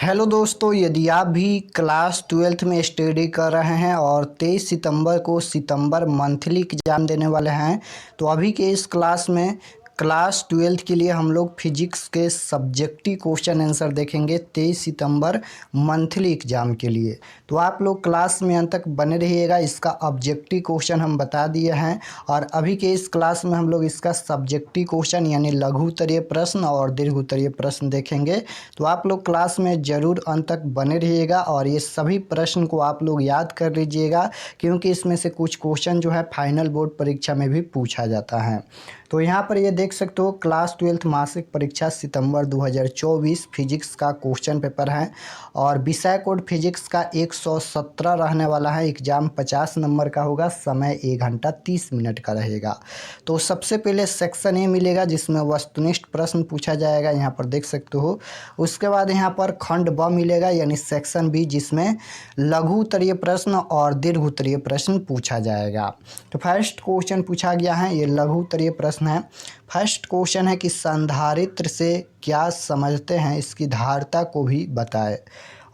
Hello दोस्तों, यदि आप भी क्लास ट्वेल्थ में स्टडी कर रहे हैं और 23 सितंबर को सितंबर मंथली एग्ज़ाम देने वाले हैं, तो अभी के इस क्लास में क्लास ट्वेल्थ के लिए हम लोग फिजिक्स के सब्जेक्टिव क्वेश्चन आंसर देखेंगे 23 सितंबर मंथली एग्ज़ाम के लिए। तो आप लोग क्लास में अंत तक बने रहिएगा। इसका ऑब्जेक्टिव क्वेश्चन हम बता दिए हैं और अभी के इस क्लास में हम लोग इसका सब्जेक्टिव क्वेश्चन यानी लघु उत्तरीय प्रश्न और दीर्घ उत्तरीय प्रश्न देखेंगे। तो आप लोग क्लास में ज़रूर अंत तक बने रहिएगा और ये सभी प्रश्न को आप लोग याद कर लीजिएगा, क्योंकि इसमें से कुछ क्वेश्चन जो है फाइनल बोर्ड परीक्षा में भी पूछा जाता है। तो यहाँ पर ये देख सकते हो, क्लास ट्वेल्थ मासिक परीक्षा सितंबर 2024 फिजिक्स का क्वेश्चन पेपर है और विषय कोड फिजिक्स का 117 रहने वाला है। एग्जाम 50 नंबर का होगा, समय 1 घंटा 30 मिनट का रहेगा। तो सबसे पहले सेक्शन ए मिलेगा जिसमें वस्तुनिष्ठ प्रश्न पूछा जाएगा, यहाँ पर देख सकते हो। उसके बाद यहाँ पर खंड ब मिलेगा यानी सेक्शन बी, जिसमें लघु उत्तरीय प्रश्न और दीर्घ उत्तरीय प्रश्न पूछा जाएगा। तो फर्स्ट क्वेश्चन पूछा गया है, ये लघु उत्तरीय प्रश्न है। फर्स्ट क्वेश्चन है कि संधारित्र से क्या समझते हैं, इसकी धारिता को भी बताएं।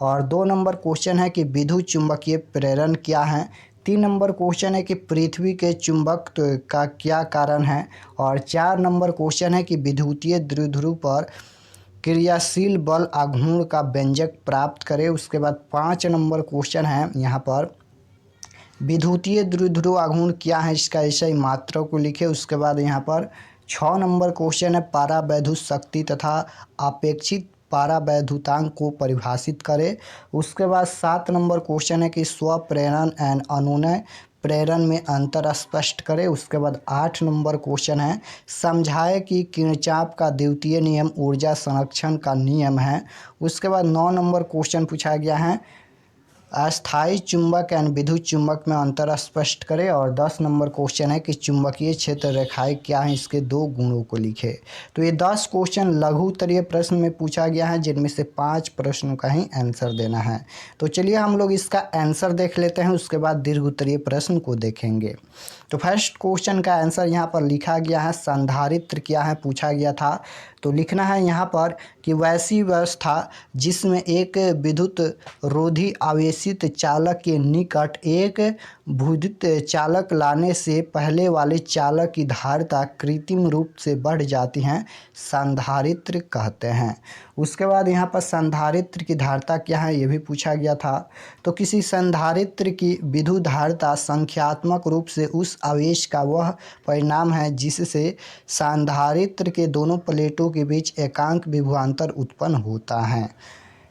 और 2 नंबर क्वेश्चन है कि विद्युत चुंबकीय प्रेरण क्या है। 3 नंबर क्वेश्चन है कि पृथ्वी के चुंबकत्व का क्या कारण है। और 4 नंबर क्वेश्चन है कि विद्युतीय द्विध्रुव पर क्रियाशील बल आघूर्ण का व्यंजक प्राप्त करें। उसके बाद 5 नंबर क्वेश्चन है यहाँ पर विद्युतीय द्विध्रुव आघूर्ण क्या है, इसका ऐसे मात्रा को लिखे। उसके बाद यहाँ पर 6 नंबर क्वेश्चन है परावैद्युत शक्ति तथा अपेक्षित परावैद्युतांक को परिभाषित करें। उसके बाद 7 नंबर क्वेश्चन है कि स्वप्रेरण एवं अनुनय प्रेरण में अंतर स्पष्ट करें। उसके बाद 8 नंबर क्वेश्चन है समझाए कि किरचॉफ का द्वितीय नियम ऊर्जा संरक्षण का नियम है। उसके बाद 9 नंबर क्वेश्चन पूछा गया है अस्थायी चुंबक एवं विद्युत चुंबक में अंतर स्पष्ट करें। और 10 नंबर क्वेश्चन है कि चुंबकीय क्षेत्र रेखाएं क्या हैं, इसके 2 गुणों को लिखे। तो ये 10 क्वेश्चन लघु उत्तरीय प्रश्न में पूछा गया है, जिनमें से 5 प्रश्नों का ही आंसर देना है। तो चलिए हम लोग इसका आंसर देख लेते हैं, उसके बाद दीर्घ उत्तरीय प्रश्न को देखेंगे। तो फर्स्ट क्वेश्चन का आंसर यहाँ पर लिखा गया है संधारित्र क्या है पूछा गया था। तो लिखना है यहाँ पर कि वैसी व्यवस्था जिसमें एक विद्युत रोधी आवेशित चालक के निकट एक विद्युत चालक लाने से पहले वाले चालक की धारिता कृत्रिम रूप से बढ़ जाती है, संधारित्र कहते हैं। उसके बाद यहाँ पर संधारित्र की धारिता क्या है ये भी पूछा गया था। तो किसी संधारित्र की विद्युत धारिता संख्यात्मक रूप से उस आवेश का वह परिणाम है जिससे संधारित्र के दोनों प्लेटों के बीच एकांक विभवांतर उत्पन्न होता है।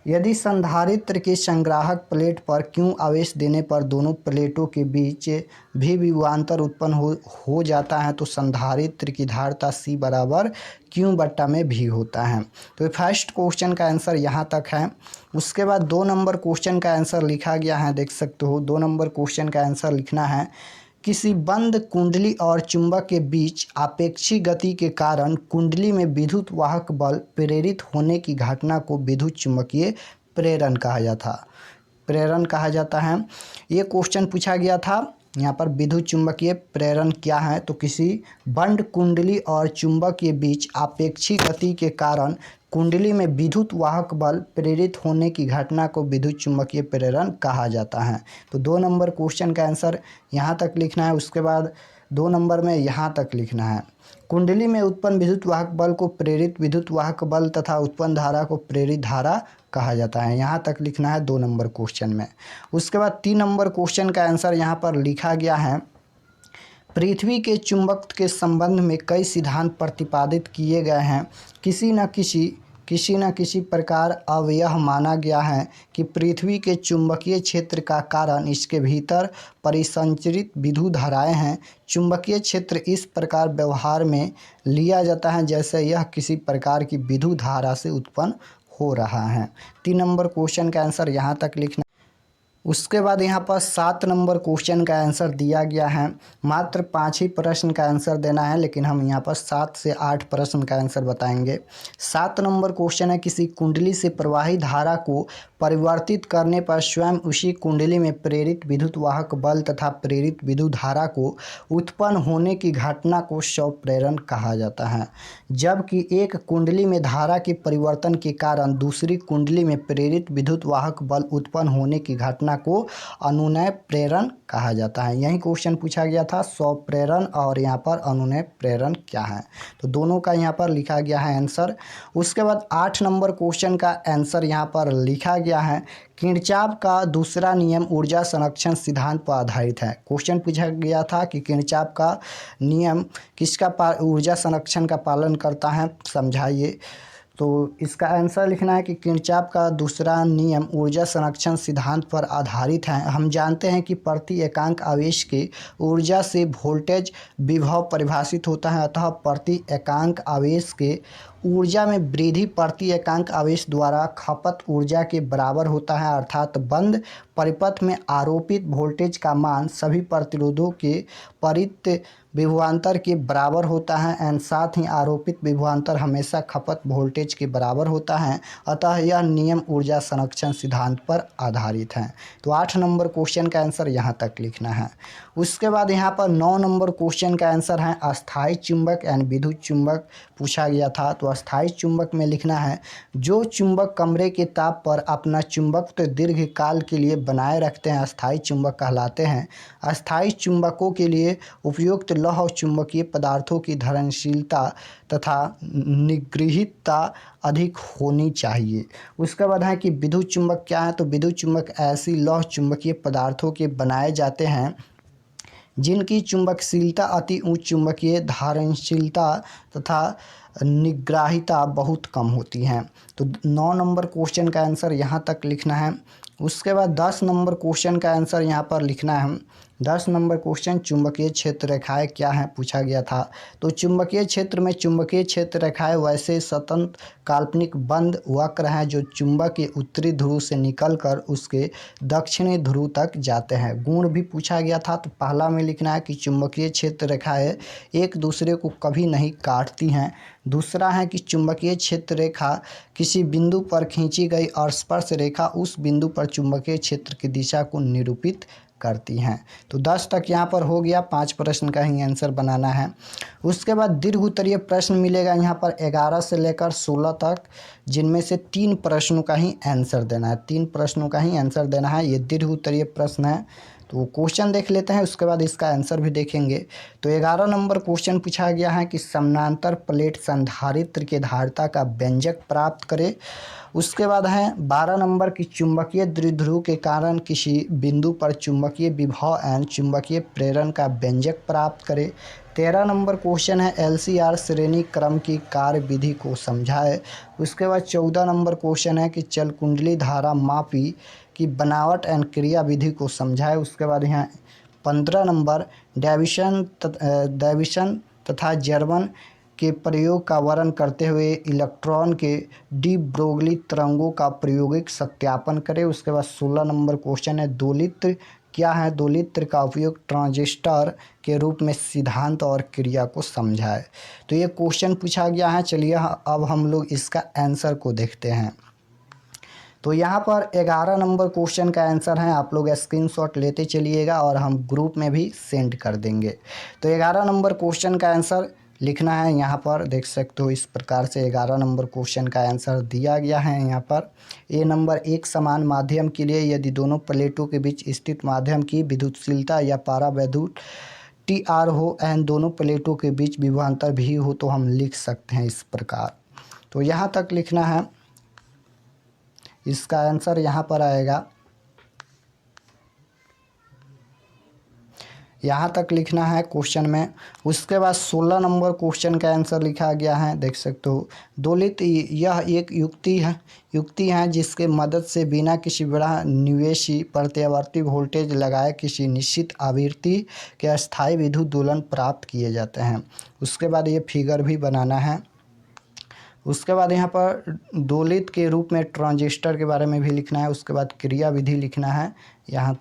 यदि संधारित्र के संग्राहक प्लेट पर क्यू आवेश देने पर दोनों प्लेटों के बीच भी विभवांतर उत्पन्न हो जाता है, तो संधारित्र की धारिता C बराबर क्यू बट्टा में भी होता है। तो फर्स्ट क्वेश्चन का आंसर यहाँ तक है। उसके बाद 2 नंबर क्वेश्चन का आंसर लिखा गया है, देख सकते हो। 2 नंबर क्वेश्चन का आंसर लिखना है किसी बंद कुंडली और चुंबक के बीच आपेक्षिक गति के कारण कुंडली में विद्युत वाहक बल प्रेरित होने की घटना को विद्युत चुंबकीय प्रेरण कहा जाता है। ये क्वेश्चन पूछा गया था यहाँ पर विद्युत चुंबकीय प्रेरण क्या है। तो किसी बंद कुंडली और चुंबक के बीच आपेक्षिक गति के कारण कुंडली में विद्युत वाहक बल प्रेरित होने की घटना को विद्युत चुंबकीय प्रेरण कहा जाता है। तो 2 नंबर क्वेश्चन का आंसर यहाँ तक लिखना है। उसके बाद 2 नंबर में यहाँ तक लिखना है कुंडली में उत्पन्न विद्युत वाहक बल को प्रेरित विद्युत वाहक बल तथा उत्पन्न धारा को प्रेरित धारा कहा जाता है। यहाँ तक लिखना है 2 नंबर क्वेश्चन में। उसके बाद 3 नंबर क्वेश्चन का आंसर यहाँ पर लिखा गया है पृथ्वी के चुंबकत्व के संबंध में कई सिद्धांत प्रतिपादित किए गए हैं। किसी न किसी प्रकार अब यह माना गया है कि पृथ्वी के चुंबकीय क्षेत्र का कारण इसके भीतर परिसंचरित विद्युत धाराएं हैं। चुंबकीय क्षेत्र इस प्रकार व्यवहार में लिया जाता है जैसे यह किसी प्रकार की विद्युत धारा से उत्पन्न हो रहा है। 3 नंबर क्वेश्चन का आंसर यहाँ तक लिखना। उसके बाद यहाँ पर 7 नंबर क्वेश्चन का आंसर दिया गया है। मात्र 5 ही प्रश्न का आंसर देना है, लेकिन हम यहाँ पर 7 से 8 प्रश्न का आंसर बताएंगे। 7 नंबर क्वेश्चन है, किसी कुंडली से प्रवाहित धारा को परिवर्तित करने पर स्वयं उसी कुंडली में प्रेरित विद्युत वाहक बल तथा प्रेरित विद्युत धारा को उत्पन्न होने की घटना को स्वप्रेरण कहा जाता है। जबकि एक कुंडली में धारा के परिवर्तन के कारण दूसरी कुंडली में प्रेरित विद्युत वाहक बल उत्पन्न होने की घटना को अनुनय प्रेरण कहा जाता है। यही क्वेश्चन पूछा गया था, स्वप्रेरण और यहाँ पर अनुनय प्रेरण क्या है, तो दोनों का यहाँ पर लिखा गया है आंसर। उसके बाद 8 नंबर क्वेश्चन का आंसर यहाँ पर लिखा गया है, किरचॉफ का दूसरा नियम ऊर्जा संरक्षण सिद्धांत पर आधारित है। क्वेश्चन पूछा गया था कि किरचॉफ का नियम किसका ऊर्जा संरक्षण का पालन करता है, समझाइए। तो इसका आंसर लिखना है कि किरचॉफ का दूसरा नियम ऊर्जा संरक्षण सिद्धांत पर आधारित है। हम जानते हैं कि प्रति एकांक आवेश के ऊर्जा से वोल्टेज विभव परिभाषित होता है, अतः प्रति एकांक आवेश के ऊर्जा में वृद्धि प्रति एकांक आवेश द्वारा खपत ऊर्जा के बराबर होता है, अर्थात बंद परिपथ में आरोपित वोल्टेज का मान सभी प्रतिरोधों के परित विभवांतर के बराबर होता है एंड साथ ही आरोपित विभवांतर हमेशा खपत वोल्टेज के बराबर होता है, अतः यह नियम ऊर्जा संरक्षण सिद्धांत पर आधारित है। तो 8 नंबर क्वेश्चन का आंसर यहाँ तक लिखना है। उसके बाद यहाँ पर 9 नंबर क्वेश्चन का आंसर है, अस्थायी चुंबक एंड विद्युत चुंबक पूछा गया था। तो अस्थायी चुंबक में लिखना है, जो चुंबक कमरे के ताप पर अपना चुंबकत्व दीर्घ काल के लिए बनाए रखते हैं अस्थायी चुंबक कहलाते हैं। अस्थायी चुंबकों के लिए उपयुक्त लौह चुंबकीय पदार्थों की धारणशीलता तथा निगृहीतता अधिक होनी चाहिए। उसके बाद है कि विद्युत चुंबक क्या है, तो विद्युत चुंबक ऐसी लौह चुंबकीय पदार्थों के बनाए जाते हैं जिनकी चुंबकशीलता अति उच्च चुंबकीय धारणशीलता तथा निग्राहिता बहुत कम होती हैं। तो 9 नंबर क्वेश्चन का आंसर यहाँ तक लिखना है। उसके बाद 10 नंबर क्वेश्चन का आंसर यहाँ पर लिखना है। 10 नंबर क्वेश्चन, चुंबकीय क्षेत्र रेखाएँ क्या हैं पूछा गया था। तो चुंबकीय क्षेत्र में चुंबकीय क्षेत्र रेखाएँ वैसे स्वतंत्र काल्पनिक बंद वक्र हैं जो चुंबक के उत्तरी ध्रुव से निकलकर उसके दक्षिणी ध्रुव तक जाते हैं। गुण भी पूछा गया था, तो पहला में लिखना है कि चुंबकीय क्षेत्र रेखाएँ एक दूसरे को कभी नहीं काटती हैं। दूसरा है कि चुंबकीय क्षेत्र रेखा किसी बिंदु पर खींची गई और स्पर्श रेखा उस बिंदु पर चुंबकीय क्षेत्र की दिशा को निरूपित करती हैं। तो 10 तक यहाँ पर हो गया, 5 प्रश्न का ही आंसर बनाना है। उसके बाद दीर्घ उत्तरीय प्रश्न मिलेगा यहाँ पर 11 से लेकर 16 तक, जिनमें से 3 प्रश्नों का ही आंसर देना है। 3 प्रश्नों का ही आंसर देना है, ये दीर्घ उत्तरीय प्रश्न है। तो क्वेश्चन देख लेते हैं, उसके बाद इसका आंसर भी देखेंगे। तो 11 नंबर क्वेश्चन पूछा गया है कि समानांतर प्लेट संधारित्र के धारिता का व्यंजक प्राप्त करे। उसके बाद है 12 नंबर की चुंबकीय द्विध्रुव के कारण किसी बिंदु पर चुंबकीय विभव एवं चुंबकीय प्रेरण का व्यंजक प्राप्त करे। 13 नंबर क्वेश्चन है LCR श्रेणी क्रम की कार्य विधि को समझाए। उसके बाद 14 नंबर क्वेश्चन है कि चल कुंडली धारा मापी की बनावट एवं क्रिया विधि को समझाए। उसके बाद यहाँ 15 नंबर डायविसन तथा जर्मन के प्रयोग का वर्णन करते हुए इलेक्ट्रॉन के डी ब्रोगली तरंगों का प्रायोगिक सत्यापन करें। उसके बाद 16 नंबर क्वेश्चन है, दोलित्र क्या है, दोलित्र का उपयोग ट्रांजिस्टर के रूप में सिद्धांत और क्रिया को समझाए। तो ये क्वेश्चन पूछा गया है। चलिए अब हम लोग इसका आंसर को देखते हैं। तो यहाँ पर 11 नंबर क्वेश्चन का आंसर है, आप लोग स्क्रीनशॉट लेते चलिएगा और हम ग्रुप में भी सेंड कर देंगे। तो 11 नंबर क्वेश्चन का आंसर लिखना है, यहाँ पर देख सकते हो इस प्रकार से 11 नंबर क्वेश्चन का आंसर दिया गया है। यहाँ पर ए नंबर, एक समान माध्यम के लिए यदि दोनों प्लेटों के बीच स्थित माध्यम की विद्युतशीलता या पारावैद्युत TR हो एंड दोनों प्लेटों के बीच विभवांतर भी हो तो हम लिख सकते हैं इस प्रकार। तो यहाँ तक लिखना है, इसका आंसर यहाँ पर आएगा, यहाँ तक लिखना है क्वेश्चन में। उसके बाद 16 नंबर क्वेश्चन का आंसर लिखा गया है, देख सकते हो। दोलित्र यह एक युक्ति है जिसके मदद से बिना किसी बड़ा निवेशी प्रत्यावर्ती वोल्टेज लगाए किसी निश्चित आवृत्ति के अस्थायी विद्युत दोलन प्राप्त किए जाते हैं। उसके बाद ये फिगर भी बनाना है। उसके बाद यहाँ पर दोलित के रूप में ट्रांजिस्टर के बारे में भी लिखना है। उसके बाद क्रिया विधि लिखना है यहाँ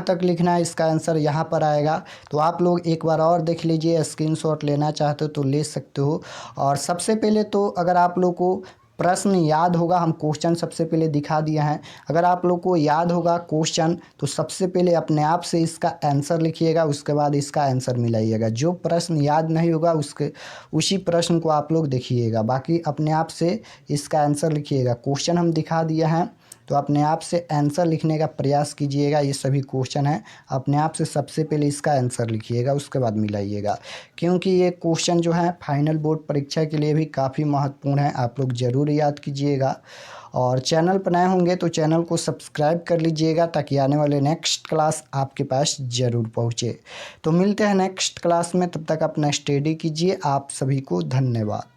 तक लिखना है। इसका आंसर यहाँ पर आएगा। तो आप लोग एक बार और देख लीजिए, स्क्रीनशॉट लेना चाहते हो तो ले सकते हो। और सबसे पहले तो अगर आप लोग को प्रश्न याद होगा, हम क्वेश्चन सबसे पहले दिखा दिए हैं। अगर आप लोग को याद होगा क्वेश्चन तो सबसे पहले अपने आप से इसका आंसर लिखिएगा, उसके बाद इसका आंसर मिलाइएगा। जो प्रश्न याद नहीं होगा उसी प्रश्न को आप लोग देखिएगा, बाकी अपने आप से इसका आंसर लिखिएगा। क्वेश्चन हम दिखा दिए हैं तो अपने आप से आंसर लिखने का प्रयास कीजिएगा। ये सभी क्वेश्चन हैं, अपने आप से सबसे पहले इसका आंसर लिखिएगा, उसके बाद मिलाइएगा। क्योंकि ये क्वेश्चन जो है फाइनल बोर्ड परीक्षा के लिए भी काफ़ी महत्वपूर्ण है, आप लोग ज़रूर याद कीजिएगा। और चैनल पर नए होंगे तो चैनल को सब्सक्राइब कर लीजिएगा, ताकि आने वाले नेक्स्ट क्लास आपके पास ज़रूर पहुँचे। तो मिलते हैं नेक्स्ट क्लास में, तब तक अपना स्टडी कीजिए। आप सभी को धन्यवाद।